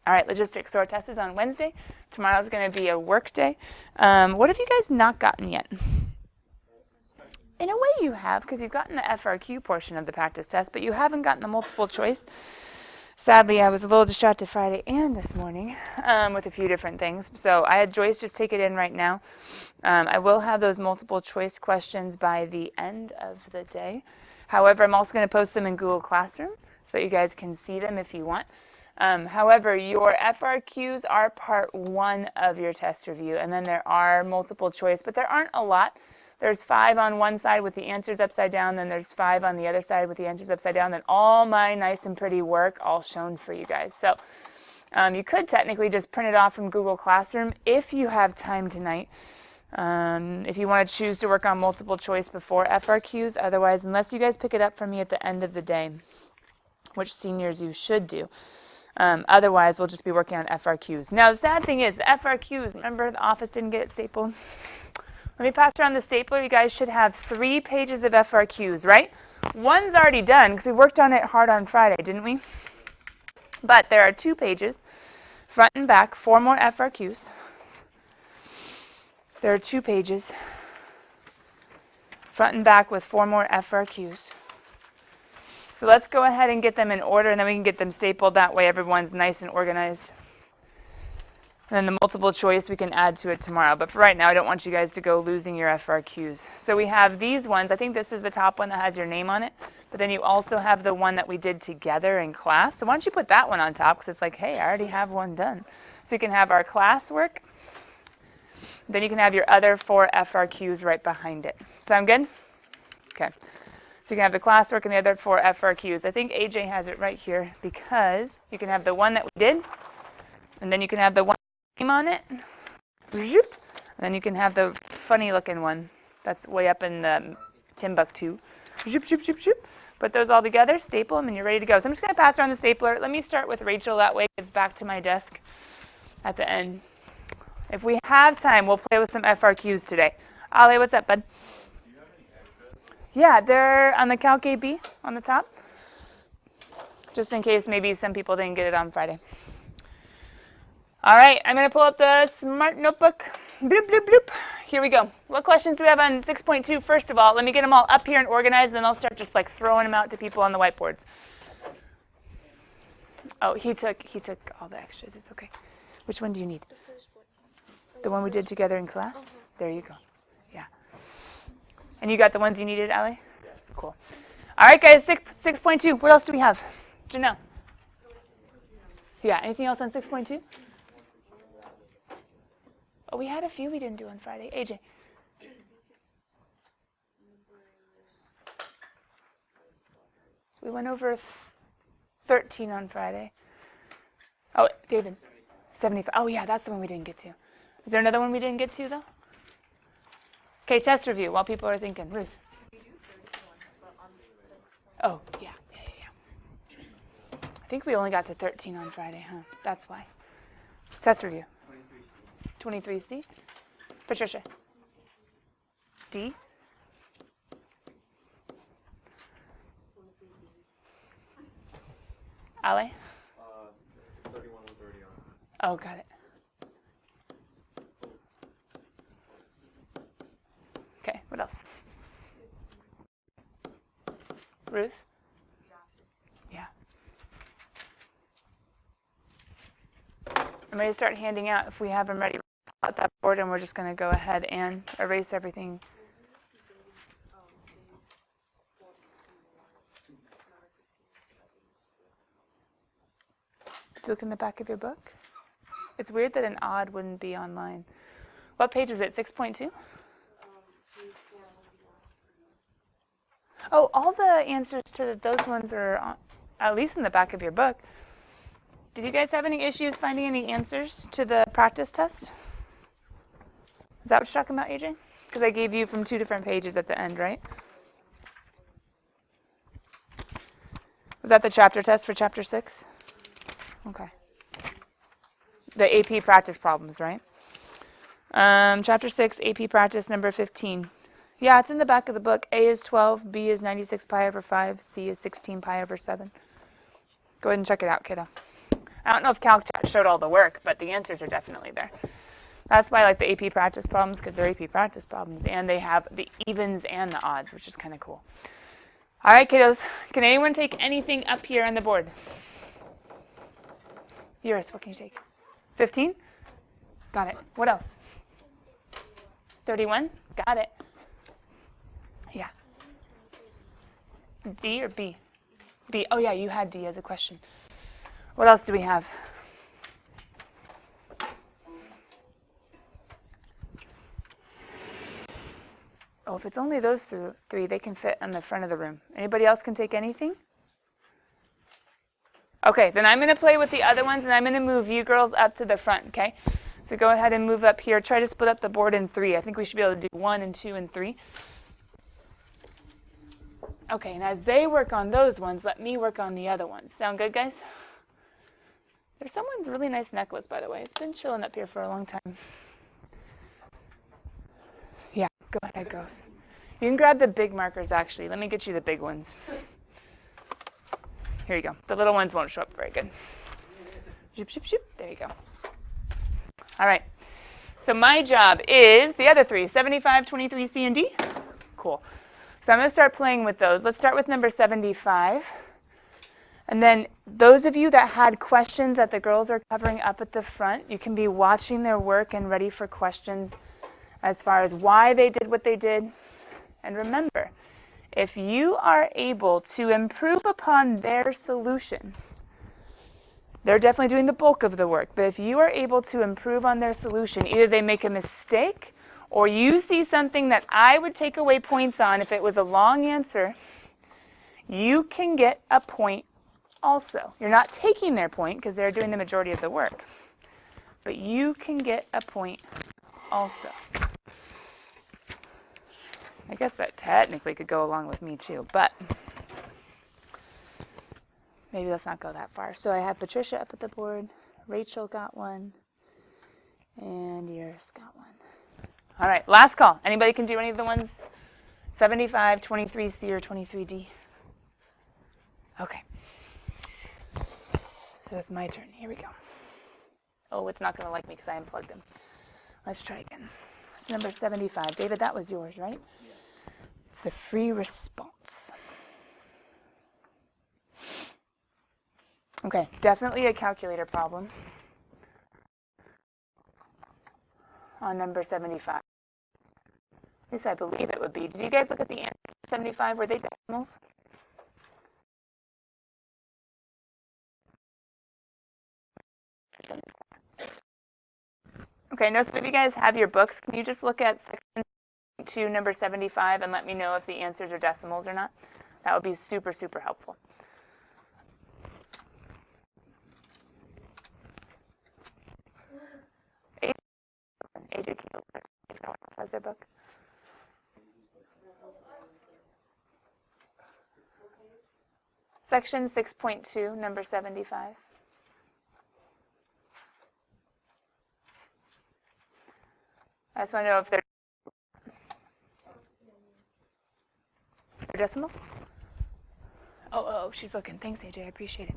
All right, logistics. So our test is on Wednesday. Tomorrow's going to be a work day. What have you guys not gotten yet? In a way you have, because you've gotten the FRQ portion of the practice test, but you haven't gotten the multiple choice. Sadly, I was a little distracted Friday and this morning with a few different things. So I had Joyce just take it in right now. I will have those multiple choice questions by the end of the day. However, I'm also going to post them in Google Classroom so that you guys can see them if you want. However, your FRQs are part one of your test review, and then there are multiple choice, but there aren't a lot. There's 5 on one side with the answers upside down, then there's 5 on the other side with the answers upside down, then all my nice and pretty work all shown for you guys. So you could technically just print it off from Google Classroom if you have time tonight. If you want to choose to work on multiple choice before FRQs, otherwise, unless you guys pick it up from me at the end of the day, which seniors you should do. Otherwise, we'll just be working on FRQs. Now, the sad thing is, the FRQs, remember the office didn't get it stapled? Let me pass around the stapler. You guys should have 3 pages of FRQs, right? One's already done because we worked on it hard on Friday, didn't we? But there are 2 pages, front and back, 4 more FRQs. There are 2 pages, front and back with 4 more FRQs. So let's go ahead and get them in order, and then we can get them stapled. That way everyone's nice and organized. And then the multiple choice we can add to it tomorrow. But for right now, I don't want you guys to go losing your FRQs. So we have these ones. I think this is the top one that has your name on it. But then you also have the one that we did together in class. So why don't you put that one on top? Because it's like, hey, I already have one done. So you can have our class work. Then you can have your other 4 FRQs right behind it. Sound good? Okay. So you can have the classwork and the other 4 FRQs. I think AJ has it right here because you can have the one that we did, and then you can have the one name on it, and then you can have the funny looking one that's way up in the Timbuktu. Put those all together, staple them, and you're ready to go. So I'm just going to pass around the stapler. Let me start with Rachel. That way it's back to my desk at the end. If we have time, we'll play with some FRQs today. Ali, what's up, bud? Yeah, they're on the CalcAB on the top, just in case maybe some people didn't get it on Friday. All right, I'm going to pull up the Smart Notebook. Bloop, bloop, bloop. Here we go. What questions do we have on 6.2? First of all, let me get them all up here and organized, then I'll start just like throwing them out to people on the whiteboards. Oh, he took all the extras. It's okay. Which one do you need? The first one. The one we did together in class? There you go. Yeah. And you got the ones you needed, Ali? Yeah. Cool. All right, guys, 6.2. What else do we have? Janelle. Yeah, anything else on 6.2? Oh, we had a few we didn't do on Friday. AJ. We went over 13 on Friday. Oh, David. 75. Oh, yeah, that's the one we didn't get to. Is there another one we didn't get to, though? Okay, test review while people are thinking. Ruth. Oh, yeah. I think we only got to 13 on Friday, huh? That's why. Test review. 23C. Patricia. D. Ale? 31 and 30 on. Oh, got it. Okay, what else? Ruth? Yeah. I'm ready to start handing out if we have them ready at that board, and we're just going to go ahead and erase everything. Look in the back of your book. It's weird that an odd wouldn't be online. What page was it? 6.2? Oh, all the answers to those ones are on, at least in the back of your book. Did you guys have any issues finding any answers to the practice test? Is that what you're talking about, AJ? Because I gave you from 2 different pages at the end, right? Was that the chapter test for chapter 6? Okay. The AP practice problems, right? Chapter 6, AP practice number 15. Yeah, it's in the back of the book. A is 12, B is 96 pi over 5, C is 16 pi over 7. Go ahead and check it out, kiddo. I don't know if CalcChat showed all the work, but the answers are definitely there. That's why I like the AP practice problems, because they're AP practice problems, and they have the evens and the odds, which is kind of cool. All right, kiddos, can anyone take anything up here on the board? Eurus, what can you take? 15? Got it. What else? 31? Got it. Yeah. D or B? B. Oh, yeah, you had D as a question. What else do we have? Oh, if it's only those three, they can fit on the front of the room. Anybody else can take anything? Okay, then I'm going to play with the other ones, and I'm going to move you girls up to the front, okay? So go ahead and move up here. Try to split up the board in 3. I think we should be able to do 1 and 2 and 3. Okay, and as they work on those ones, let me work on the other ones. Sound good, guys? There's someone's really nice necklace, by the way. It's been chilling up here for a long time. Yeah, go ahead, girls. You can grab the big markers, actually. Let me get you the big ones. Here you go. The little ones won't show up very good. Zoop, zoop, zoop. There you go. All right. So my job is the other 3, 75, 23, C, and D. Cool. So I'm going to start playing with those. Let's start with number 75. And then those of you that had questions that the girls are covering up at the front, you can be watching their work and ready for questions as far as why they did what they did. And remember, if you are able to improve upon their solution, they're definitely doing the bulk of the work, but if you are able to improve on their solution, either they make a mistake or you see something that I would take away points on if it was a long answer, you can get a point also. You're not taking their point because they're doing the majority of the work, but you can get a point also. I guess that technically could go along with me too, but maybe let's not go that far. So I have Patricia up at the board, Rachel got 1, and Eurus got 1. All right, last call. Anybody can do any of the ones? 75, 23C, or 23D? Okay. So it's my turn. Here we go. Oh, it's not going to like me because I unplugged them. Let's try again. It's number 75. David, that was yours, right? Yeah. It's the free response. Okay, definitely a calculator problem on number 75. At least I believe it would be. Did you guys look at the answer 75? Were they decimals? Okay, no, so if you guys have your books, can you just look at section 2, number 75, and let me know if the answers are decimals or not? That would be super, super helpful. AJ if no one else has their book. Section 6.2, number 75. I just want to know if they're decimals. Oh, she's looking. Thanks, AJ. I appreciate it.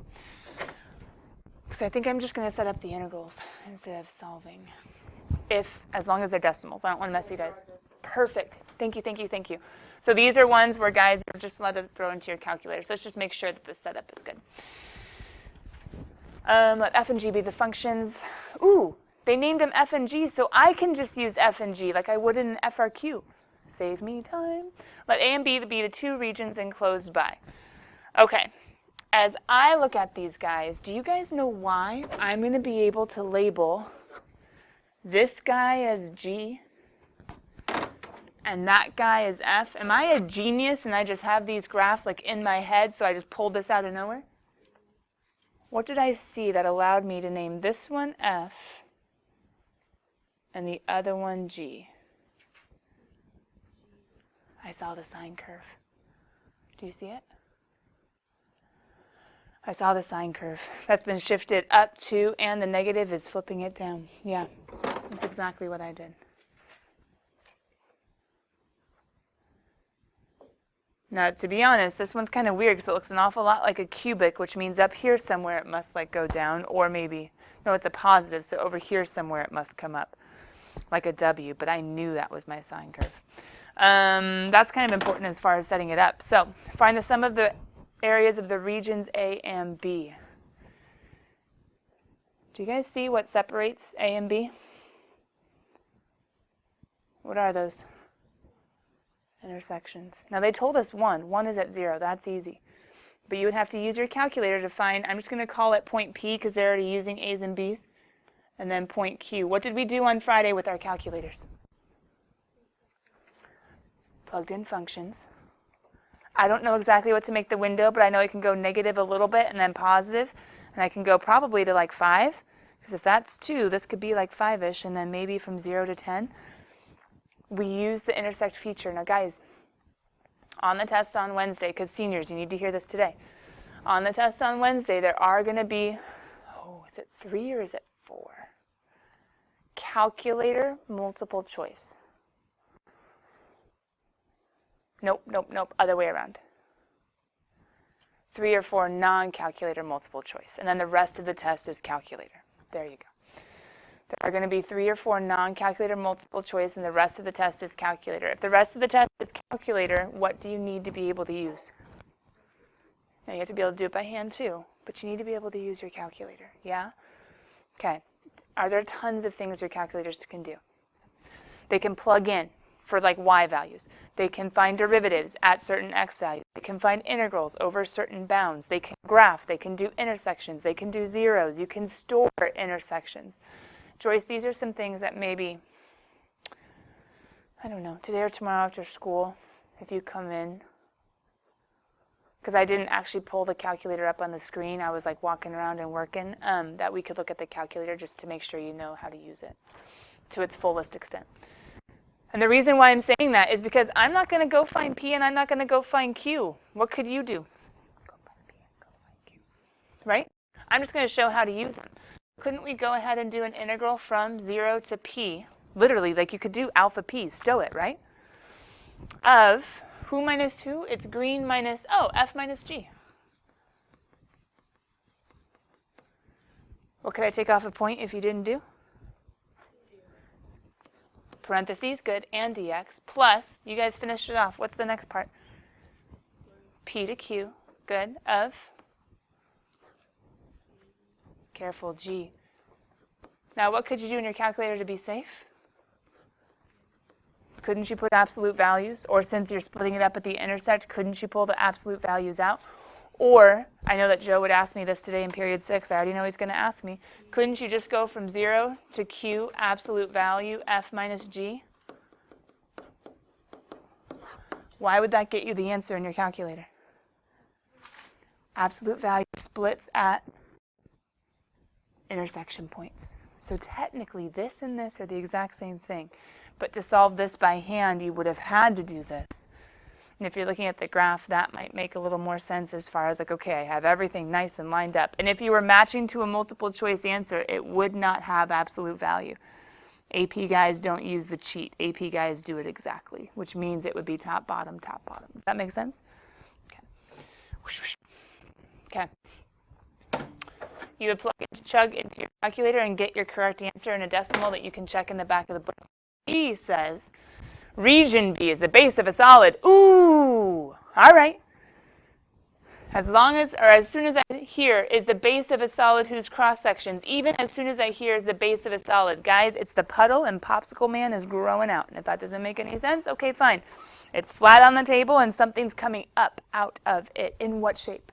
So I think I'm just going to set up the integrals instead of solving. As long as they're decimals. I don't want to mess you guys. Perfect. Thank you, thank you, thank you. So these are ones where, guys, you're just allowed to throw into your calculator. So let's just make sure that the setup is good. Let f and g be the functions. Ooh, they named them f and g, so I can just use f and g like I would in an FRQ. Save me time. Let a and b be the 2 regions enclosed by. Okay. As I look at these guys, do you guys know why I'm going to be able to label this guy as G and that guy as F? Am I a genius and I just have these graphs like in my head, so I just pulled this out of nowhere? What did I see that allowed me to name this one F and the other one G? I saw the sine curve. Do you see it? I saw the sine curve. That's been shifted up to, and the negative is flipping it down. Yeah, that's exactly what I did. Now, to be honest, this one's kind of weird because it looks an awful lot like a cubic, which means up here somewhere it must like go down, or maybe, no, it's a positive, so over here somewhere it must come up like a W, but I knew that was my sine curve. That's kind of important as far as setting it up. So find the sum of the areas of the regions A and B. Do you guys see what separates A and B? What are those? Intersections. Now they told us 1. 1 is at 0. That's easy. But you would have to use your calculator to find, I'm just going to call it point P because they're already using A's and B's. And then point Q. What did we do on Friday with our calculators? Plugged in functions. I don't know exactly what to make the window, but I know I can go negative a little bit and then positive. And I can go probably to like 5. Because if that's 2, this could be like 5-ish. And then maybe from 0 to 10. We use the intersect feature. Now guys, on the test on Wednesday, because seniors, you need to hear this today. On the test on Wednesday, there are going to be, is it 3 or is it 4? Calculator multiple choice. Nope, other way around. 3 or 4 non-calculator multiple choice. And then the rest of the test is calculator. There you go. There are going to be 3 or 4 non-calculator multiple choice, and the rest of the test is calculator. If the rest of the test is calculator, what do you need to be able to use? Now, you have to be able to do it by hand too, but you need to be able to use your calculator. Yeah? Okay. Are there tons of things your calculators can do? They can plug in for like y values. They can find derivatives at certain x values. They can find integrals over certain bounds. They can graph. They can do intersections. They can do zeros. You can store intersections. Joyce, these are some things that maybe, I don't know, today or tomorrow after school, if you come in, because I didn't actually pull the calculator up on the screen, I was like walking around and working, that we could look at the calculator just to make sure you know how to use it to its fullest extent. And the reason why I'm saying that is because I'm not going to go find P and I'm not going to go find Q. What could you do? Go find P and go find Q. Right? I'm just going to show how to use them. Couldn't we go ahead and do an integral from 0 to P? Literally, like you could do alpha P, stow it, right? Of who minus who? It's green minus, F minus G. What could I take off a point if you didn't do? Parentheses, good, and dx, plus, you guys finished it off. What's the next part? P to Q, good, of, careful, G. Now, what could you do in your calculator to be safe? Couldn't you put absolute values? Or since you're splitting it up at the intersect, couldn't you pull the absolute values out? Or, I know that Joe would ask me this today in period 6. I already know he's going to ask me. Couldn't you just go from 0 to Q, absolute value, F minus G? Why would that get you the answer in your calculator? Absolute value splits at intersection points. So technically, this and this are the exact same thing. But to solve this by hand, you would have had to do this. And if you're looking at the graph, that might make a little more sense as far as like, okay, I have everything nice and lined up. And if you were matching to a multiple choice answer, it would not have absolute value. AP guys don't use the cheat. AP guys do it exactly, which means it would be top, bottom, top, bottom. Does that make sense? Okay. Okay. You would chug into your calculator and get your correct answer in a decimal that you can check in the back of the book. B says, region B is the base of a solid. Ooh, all right. As soon as I hear is the base of a solid whose cross sections, even as soon as I hear is the base of a solid. Guys, it's the puddle and Popsicle Man is growing out. And if that doesn't make any sense, okay, fine. It's flat on the table and something's coming up out of it. In what shape?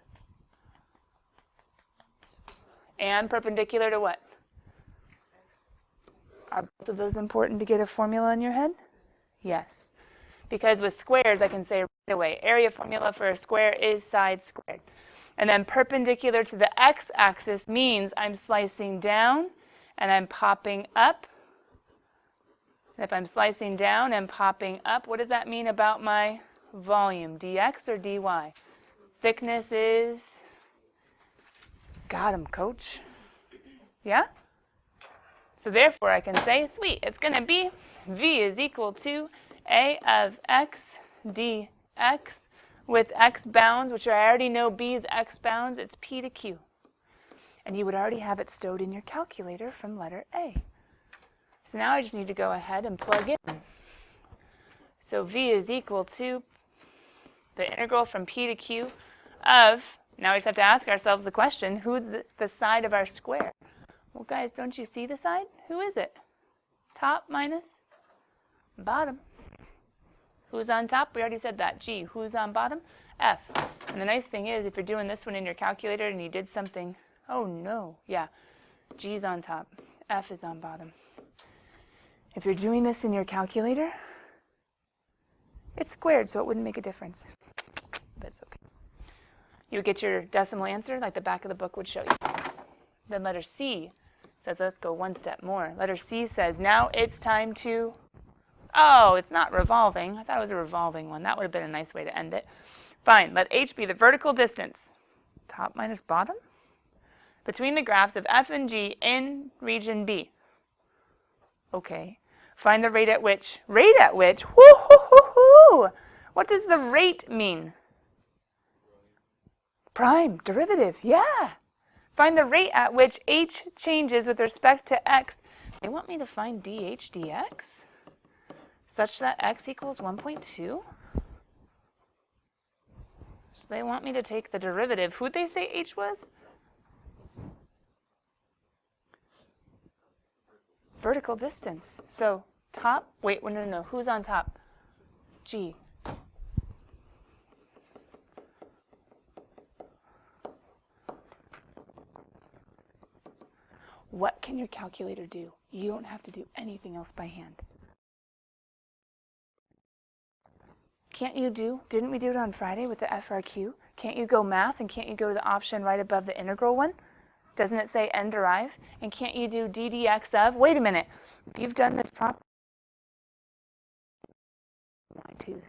And perpendicular to what? Are both of those important to get a formula in your head? Yes. Because with squares, I can say right away, area formula for a square is side squared. And then perpendicular to the x-axis means I'm slicing down and I'm popping up. And if I'm slicing down and popping up, what does that mean about my volume? dx or dy? Thickness is... Got him, coach. Yeah? So therefore, I can say, sweet, it's going to be v is equal to a of x dx with x bounds, which I already know b is x bounds, it's p to q. And you would already have it stowed in your calculator from letter A. So now I just need to go ahead and plug in. So v is equal to the integral from p to q of, now we just have to ask ourselves the question, who's the side of our square? Well, guys, don't you see the side? Who is it? Top minus bottom. Who's on top? We already said that. G. Who's on bottom? F. And the nice thing is, if you're doing this one in your calculator and you did something, oh no, yeah, G's on top, F is on bottom. If you're doing this in your calculator, it's squared, so it wouldn't make a difference. But it's okay. You would get your decimal answer like the back of the book would show you. Then letter C says, let's go one step more. Letter C says, now it's time to, oh, it's not revolving. I thought it was a revolving one. That would have been a nice way to end it. Fine, let H be the vertical distance, top minus bottom, between the graphs of F and G in region B. Okay, find the rate at which, woo-hoo-hoo-hoo! What does the rate mean? Prime, derivative, yeah. Find the rate at which h changes with respect to x. They want me to find dh dx such that x equals 1.2. So they want me to take the derivative. Who'd they say h was? Vertical distance. So top, wait, no, who's on top? G. What can your calculator do? You don't have to do anything else by hand. Can't you do, didn't we do it on Friday with the FRQ? Can't you go math and can't you go to the option right above the integral one? Doesn't it say n derive? And can't you do d dx of, wait a minute, you've done this properly. y2.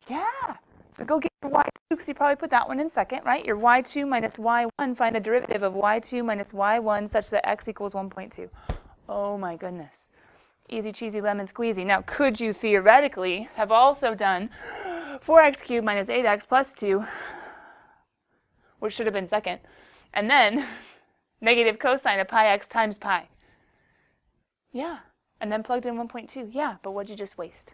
Yeah, so go get your y2 because you probably put that one in second, right? Your y2 minus y1, find the derivative of y2 minus y1 such that x equals 1.2. Oh my goodness. Easy cheesy lemon squeezy. Now, could you theoretically have also done 4x cubed minus 8x plus 2, which should have been second, and then negative cosine of pi x times pi? Yeah, and then plugged in 1.2. Yeah, but what'd you just waste?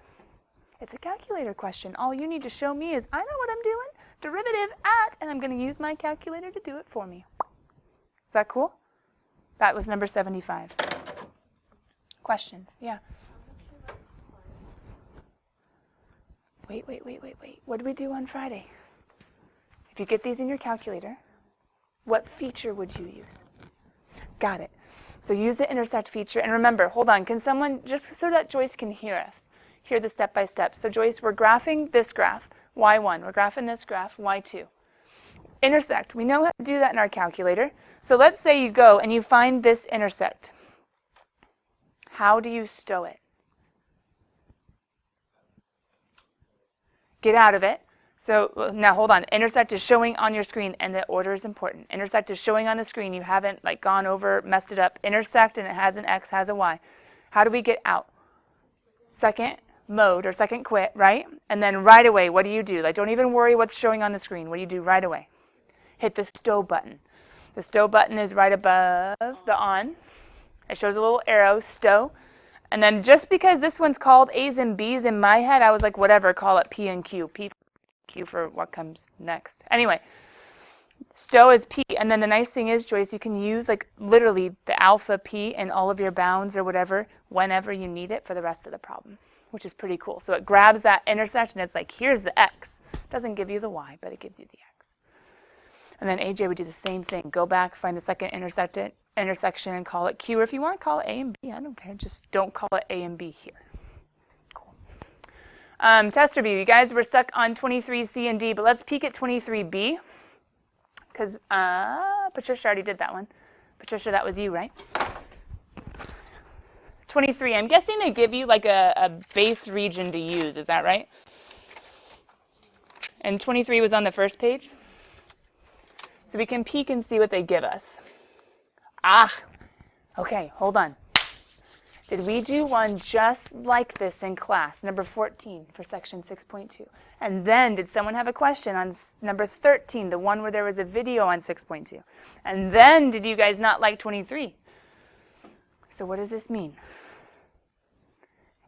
It's a calculator question. All you need to show me is, I know what I'm doing, derivative at, and I'm going to use my calculator to do it for me. Is that cool? That was number 75. Questions? Yeah. Wait. What did we do on Friday? If you get these in your calculator, what feature would you use? Got it. So use the intersect feature. And remember, hold on, can someone, just so that Joyce can hear us, hear the step by step. So Joyce, we're graphing this graph, y1. We're graphing this graph, y2. Intersect. We know how to do that in our calculator. So let's say you go and you find this intersect. How do you stow it? Get out of it. So now hold on. Intersect is showing on your screen, and the order is important. Intersect is showing on the screen. You haven't gone over, messed it up. Intersect, and it has an x, has a y. How do we get out? Second mode or second quit, right? And then right away, what do? Don't even worry what's showing on the screen. What do you do right away? Hit the stow button. The stow button is right above the on. It shows a little arrow, stow. And then just because this one's called A's and B's in my head, I was like, whatever, call it P and Q. Q for what comes next. Anyway, stow is P. And then the nice thing is, Joyce, you can use literally the alpha P in all of your bounds or whatever whenever you need it for the rest of the problem, which is pretty cool. So it grabs that intersect and it's like, here's the X. It doesn't give you the Y, but it gives you the X. And then AJ would do the same thing. Go back, find the second intersection and call it Q. Or if you want to call it A and B, I don't care. Just don't call it A and B here. Cool. Test review. You guys were stuck on 23C and D, but let's peek at 23B. Because Patricia already did that one. Patricia, that was you, right? 23. I'm guessing they give you a base region to use. Is that right? And 23 was on the first page. So we can peek and see what they give us. Okay, hold on. Did we do one just like this in class, number 14 for section 6.2? And then did someone have a question on number 13, the one where there was a video on 6.2? And then did you guys not like 23? So what does this mean?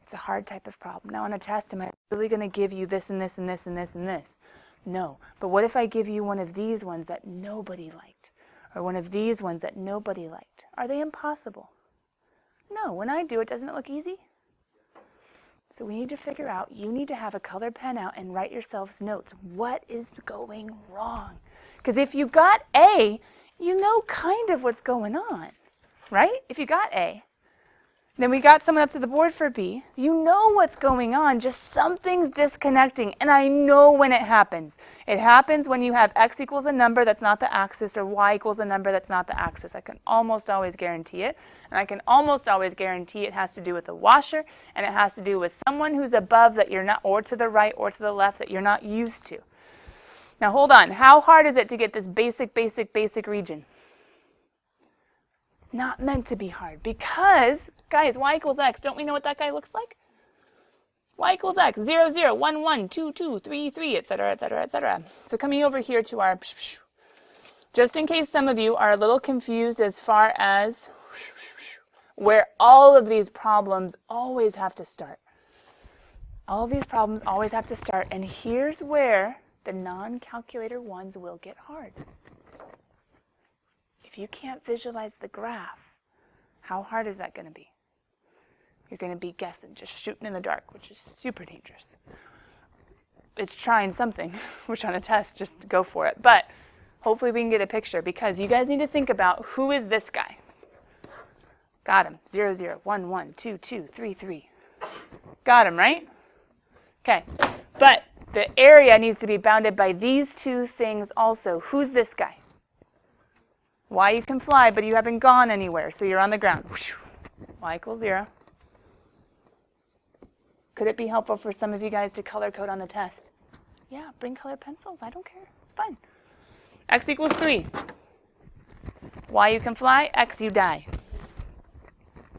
It's a hard type of problem. Now on a test, am I really going to give you this and this and this and this and this? No. But what if I give you one of these ones that nobody liked? Or one of these ones that nobody liked? Are they impossible? No. When I do it, doesn't it look easy? So we need to figure out, you need to have a colored pen out and write yourselves notes. What is going wrong? Because if you got A, you know kind of what's going on, right? If you got A, then we got someone up to the board for B. You know what's going on, just something's disconnecting, and I know when it happens. It happens when you have x equals a number that's not the axis or y equals a number that's not the axis. I can almost always guarantee it, and I can almost always guarantee it has to do with the washer, and it has to do with someone who's above that you're not, or to the right or to the left that you're not used to. Now hold on, how hard is it to get this basic region? Not meant to be hard because, guys, y equals x. Don't we know what that guy looks like? Y equals x, 0, 0, 1, 1, 2, 2, 3, 3, etc., etc., etc. So coming over here to our, just in case some of you are a little confused as far as where all of these problems always have to start. All of these problems always have to start, and here's where the non-calculator ones will get hard. If you can't visualize the graph, how hard is that going to be? You're going to be guessing, just shooting in the dark, which is super dangerous. It's trying something, which on a test, just go for it. But hopefully we can get a picture, because you guys need to think about, who is this guy? Got him. 0, 0, 1, 1, 2, 2, 3, 3. Got him, right? Okay. But the area needs to be bounded by these two things also. Who's this guy? Y, you can fly, but you haven't gone anywhere, so you're on the ground. Y equals 0. Could it be helpful for some of you guys to color code on the test? Yeah, bring colored pencils. I don't care. It's fine. X equals 3. Y, you can fly. X, you die.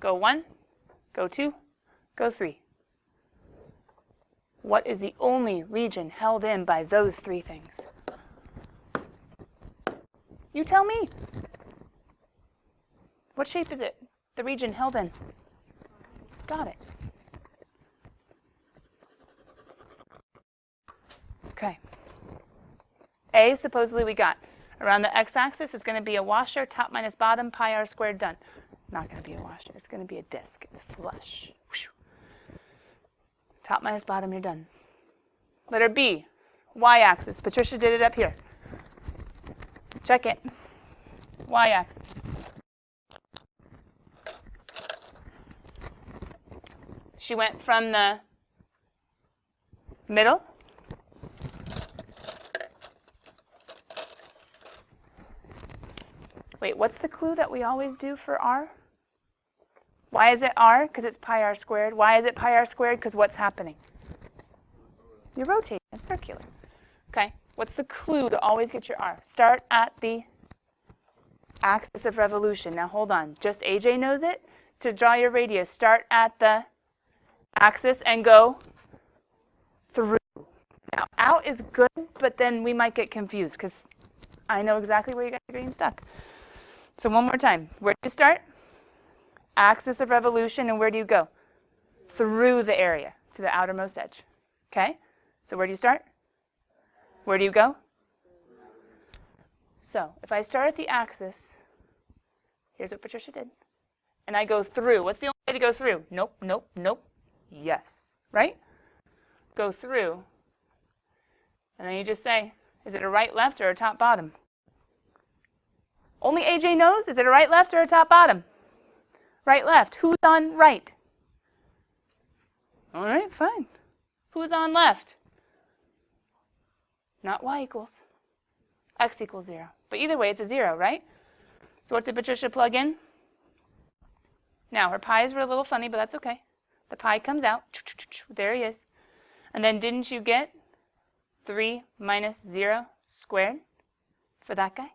Go 1, go 2, go 3. What is the only region held in by those three things? You tell me. What shape is it? The region held in. Got it. Okay. A, supposedly we got. Around the x-axis is going to be a washer, top minus bottom, pi r squared, done. Not going to be a washer. It's going to be a disk. It's flush. Top minus bottom, you're done. Letter B, y-axis. Patricia did it up here. Check it. Y-axis. She went from the middle Wait, what's the clue that we always do for r? Why is it r? Because it's pi r squared. Why is it pi r squared? Because what's happening? You're rotating. It's circular. Okay. What's the clue to always get your r? Start at the axis of revolution. Now hold on. Just AJ knows it. To draw your radius, start at the axis and go through. Now out is good, but then we might get confused because I know exactly where you got your green stuck. So one more time. Where do you start? Axis of revolution, and where do you go? Through the area to the outermost edge. Okay? So where do you start? Where do you go? So if I start at the axis, here's what Patricia did. And I go through. What's the only way to go through? Nope, nope, nope. Yes. Right? Go through. And then you just say, is it a right, left, or a top, bottom? Only AJ knows. Is it a right, left, or a top, bottom? Right, left. Who's on right? All right, fine. Who's on left? Not y equals. X equals 0. But either way, it's a 0, right? So what did Patricia plug in? Now, her pi's were a little funny, but that's okay. The pi comes out. There he is. And then didn't you get 3 minus 0 squared for that guy?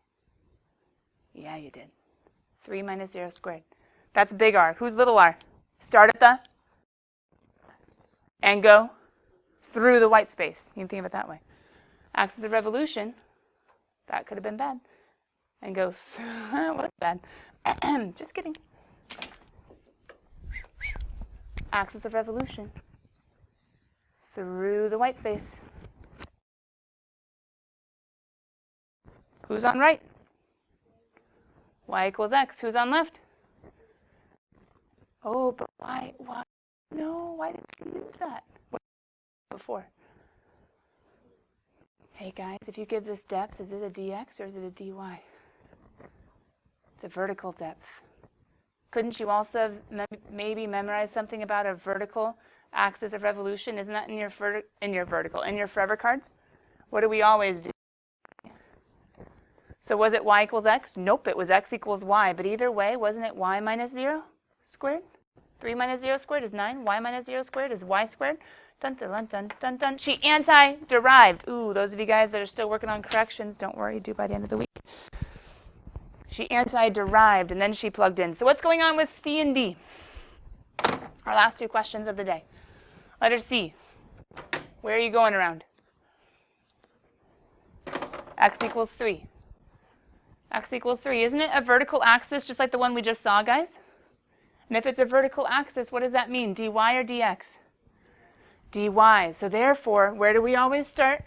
Yeah, you did. 3 minus 0 squared. That's big R. Who's little r? Start at the and go through the white space. You can think of it that way. Axis of revolution, that could have been bad. And go through, what's bad? Just kidding. Axis of revolution, through the white space. Who's on right? Y equals X. Who's on left? Oh, but why? No, why did you use that before? Hey guys, if you give this depth, is it a dx or is it a dy? The vertical depth. Couldn't you also have maybe memorized something about a vertical axis of revolution? Isn't that in your forever cards? What do we always do? So was it y equals x? Nope, it was x equals y. But either way, wasn't it y minus 0 squared? 3 minus 0 squared is 9. Y minus 0 squared is y squared. Dun, dun, dun, dun, dun, dun. She anti-derived. Ooh, those of you guys that are still working on corrections, don't worry, due by the end of the week. She anti-derived, and then she plugged in. So what's going on with C and D? Our last two questions of the day. Letter C. Where are you going around? X equals 3. X equals 3. Isn't it a vertical axis just like the one we just saw, guys? And if it's a vertical axis, what does that mean? dy or dx? dy. So therefore, where do we always start?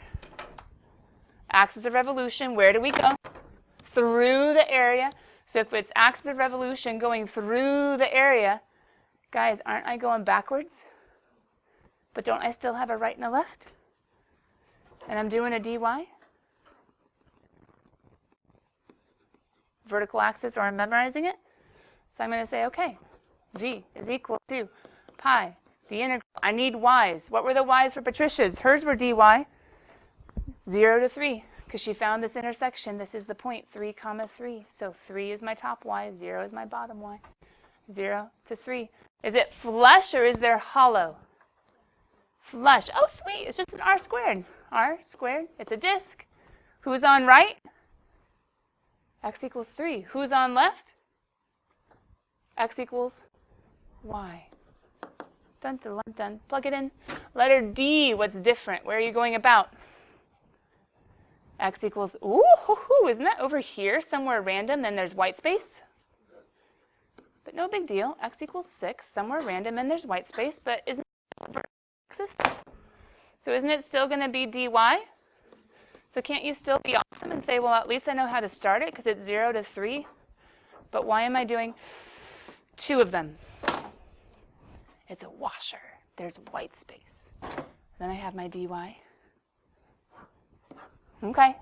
Axis of revolution. Where do we go? Through the area. So if it's axis of revolution going through the area, guys, aren't I going backwards? But don't I still have a right and a left? And I'm doing a dy? Vertical axis, or I'm memorizing it. So I'm going to say, okay, v is equal to pi, the integral. I need y's. What were the y's for Patricia's? Hers were dy, 0 to 3, because she found this intersection. This is the point, 3 comma 3. So 3 is my top y, 0 is my bottom y. 0 to 3. Is it flush or is there hollow? Flush. Oh, sweet. It's just an r squared. R squared. It's a disk. Who's on right? X equals 3. Who's on left? X equals y. Dun, dun, dun, dun. Plug it in. Letter D, what's different? Where are you going about? X equals, ooh, isn't that over here somewhere random? Then there's white space. But no big deal. X equals 6, somewhere random, and there's white space. But isn't it over axis? So isn't it still going to be dy? So can't you still be awesome and say, well, at least I know how to start it because it's 0 to 3. But why am I doing 2 of them? It's a washer. There's white space. Then I have my dy. Okay.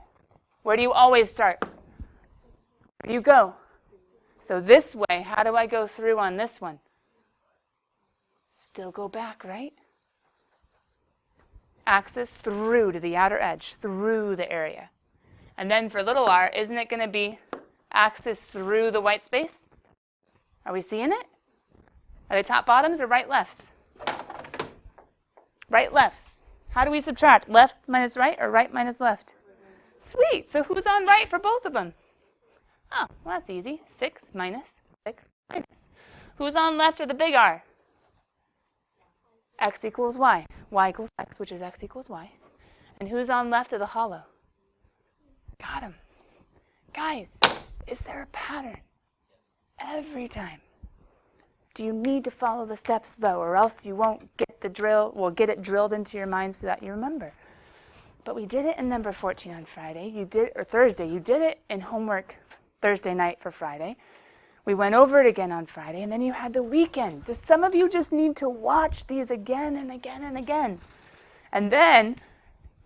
Where do you always start? Where do you go? So this way, how do I go through on this one? Still go back, right? Axis through to the outer edge, through the area. And then for little r, isn't it going to be axis through the white space? Are we seeing it? Are they top bottoms or right lefts? Right lefts. How do we subtract? Left minus right or right minus left? Sweet. So who's on right for both of them? Oh, well, that's easy. 6 minus 6 minus. Who's on left of the big R? X equals y. Y equals x, which is x equals y. And who's on left of the hollow? Got him. Guys, is there a pattern? Every time. Do you need to follow the steps, though, or else you won't get the drill, well, get it drilled into your mind so that you remember? But we did it in number 14 on Friday. Or Thursday. You did it in homework Thursday night for Friday. We went over it again on Friday, and then you had the weekend. Just some of you just need to watch these again and again and again. And then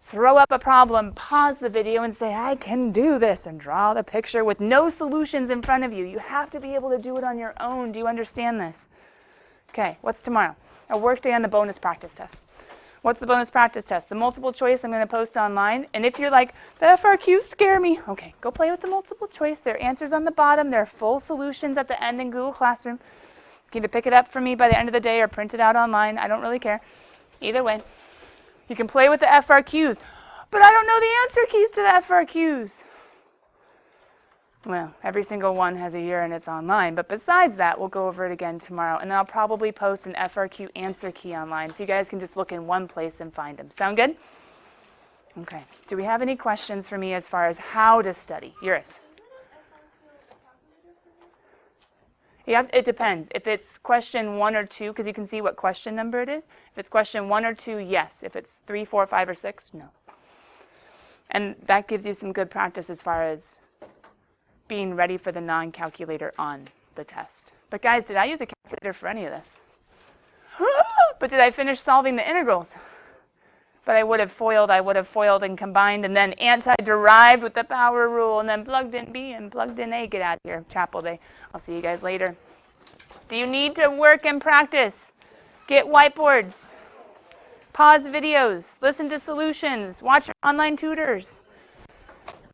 throw up a problem, pause the video, and say, I can do this, and draw the picture with no solutions in front of you. You have to be able to do it on your own. Do you understand this? Okay, what's tomorrow? A work day on the bonus practice test. What's the bonus practice test? The multiple choice I'm going to post online. And if you're like, the FRQs scare me, okay, go play with the multiple choice. There are answers on the bottom. There are full solutions at the end in Google Classroom. You can either pick it up from me by the end of the day or print it out online. I don't really care. Either way. You can play with the FRQs. But I don't know the answer keys to the FRQs. Well, every single one has a year and it's online. But besides that, we'll go over it again tomorrow. And then I'll probably post an FRQ answer key online so you guys can just look in one place and find them. Sound good? Okay. Do we have any questions for me as far as how to study? Yours. It depends. If it's question 1 or 2, because you can see what question number it is. If it's question 1 or 2, yes. If it's 3, 4, 5, or 6, no. And that gives you some good practice as far as being ready for the non-calculator on the test. But guys, did I use a calculator for any of this? But did I finish solving the integrals? But I would have foiled and combined, and then anti-derived with the power rule, and then plugged in B and plugged in A. Get out of here, chapel day. I'll see you guys later. Do you need to work and practice? Get whiteboards. Pause videos. Listen to solutions. Watch online tutors.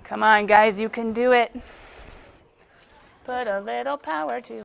Come on, guys, you can do it. Put a little power to